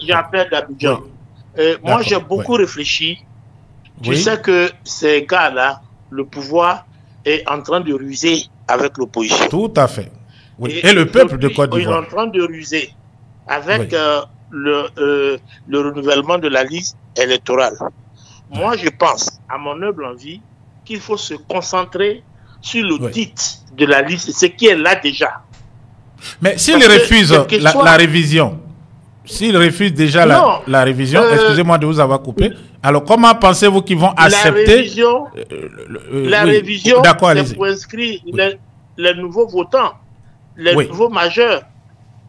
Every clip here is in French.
Jean-Pierre d'Abidjan. Moi, j'ai beaucoup réfléchi. Tu sais que ces gars-là, le pouvoir est en train de ruser avec l'opposition. Tout à fait. Oui. Et le peuple de Côte d'Ivoire. Ils sont en train de ruser avec le renouvellement de la liste électorale. Moi, je pense, à mon humble envie, qu'il faut se concentrer sur l'audit de la liste, ce qui est là déjà. Mais s'il refuse la révision, s'il refuse déjà la révision, excusez-moi de vous avoir coupé, alors comment pensez-vous qu'ils vont accepter la révision, c'est pour inscrire les nouveaux votants, les nouveaux majeurs.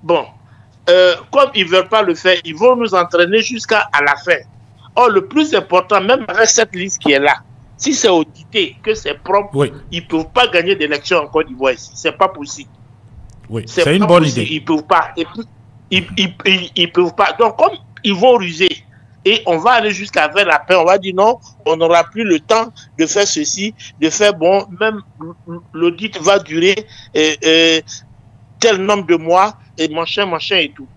Bon, comme ils ne veulent pas le faire, ils vont nous entraîner jusqu'à la fin. Or, le plus important, même avec cette liste qui est là, si c'est audité, que c'est propre, ils ne peuvent pas gagner d'élection en Côte d'Ivoire ici. Ce n'est pas possible. Oui, c'est une bonne idée. Ils ne peuvent pas. Et puis, ils peuvent pas. Donc, comme ils vont ruser, et on va aller jusqu'à vers la paix, on va dire non, on n'aura plus le temps de faire ceci, de faire bon, même l'audit va durer tel nombre de mois, et machin et tout.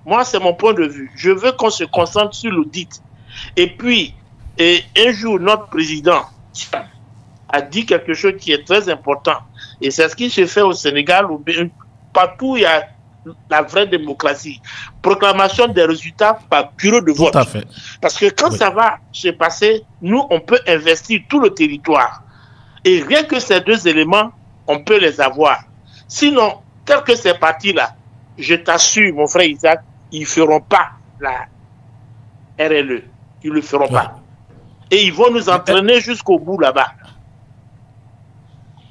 Moi, c'est mon point de vue. Je veux qu'on se concentre sur l'audit. Et puis, un jour, notre président a dit quelque chose qui est très important. Et c'est ce qui se fait au Sénégal, partout il y a la vraie démocratie. Proclamation des résultats par bureau de vote. Tout à fait. Parce que quand ça va se passer, nous, on peut investir tout le territoire. Et rien que ces deux éléments, on peut les avoir. Sinon, tel que c'est parti là, je t'assure, mon frère Isaac, ils ne feront pas la RLE. Ils ne le feront pas. Et ils vont nous entraîner jusqu'au bout là-bas.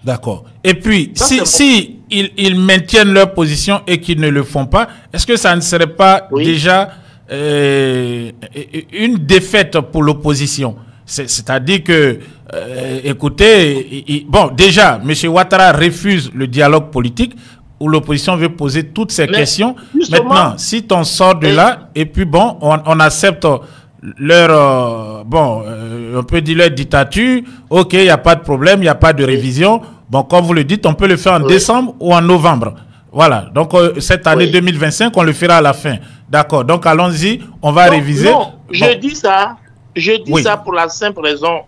D'accord. Et puis, si ils maintiennent leur position et qu'ils ne le font pas, est-ce que ça ne serait pas déjà une défaite pour l'opposition? C'est-à-dire que, écoutez, bon, déjà, M. Ouattara refuse le dialogue politique où l'opposition veut poser toutes ces questions. Maintenant, si on sort de là, et puis bon, on accepte leur, on peut dire leur dictature, ok, il n'y a pas de problème, il n'y a pas de révision. Bon, comme vous le dites, on peut le faire en décembre ou en novembre. Voilà, donc cette année 2025, on le fera à la fin. D'accord, donc allons-y, on va réviser. Non, je dis ça pour la simple raison,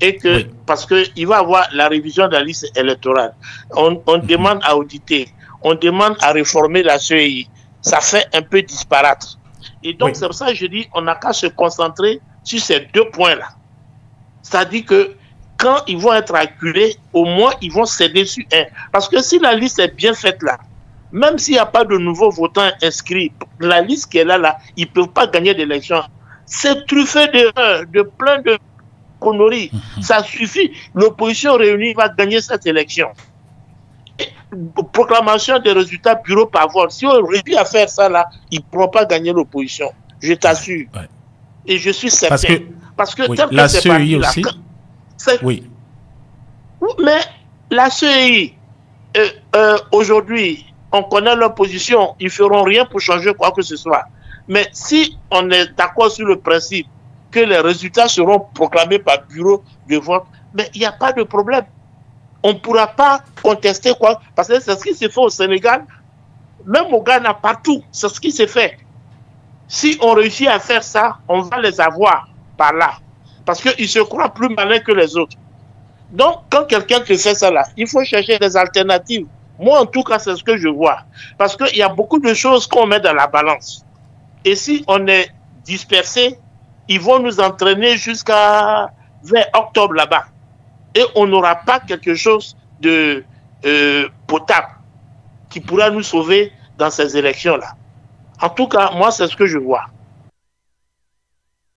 et que, parce qu'il va y avoir la révision de la liste électorale. On demande à auditer, on demande à réformer la CEI. Ça fait un peu disparate. Et donc, c'est pour ça que je dis, on n'a qu'à se concentrer sur ces deux points-là. C'est-à-dire que quand ils vont être acculés, au moins, ils vont céder sur un. Parce que si la liste est bien faite là, même s'il n'y a pas de nouveaux votants inscrits, la liste qui est là, ils ne peuvent pas gagner d'élection. C'est truffé d'erreurs, de plein de conneries. Ça suffit. L'opposition réunie va gagner cette élection. Proclamation des résultats bureau par vote. Si on réussit à faire ça là, ils ne pourront pas gagner l'opposition. Je t'assure. Et je suis certain. Parce que tel la que c'est CEI parti aussi. Oui. Mais la CEI, aujourd'hui, on connaît leur position. Ils ne feront rien pour changer quoi que ce soit. Mais si on est d'accord sur le principe que les résultats seront proclamés par bureau de vote, mais il n'y a pas de problème. On ne pourra pas contester quoi. Parce que c'est ce qui se fait au Sénégal, même au Ghana, partout. C'est ce qui se fait. Si on réussit à faire ça, on va les avoir par là. Parce qu'ils se croient plus malins que les autres. Donc, quand quelqu'un te fait ça là, il faut chercher des alternatives. Moi, en tout cas, c'est ce que je vois. Parce qu'il y a beaucoup de choses qu'on met dans la balance. Et si on est dispersé, ils vont nous entraîner jusqu'à vers octobre là-bas. Et on n'aura pas quelque chose de potable qui pourra nous sauver dans ces élections-là. En tout cas, moi, c'est ce que je vois.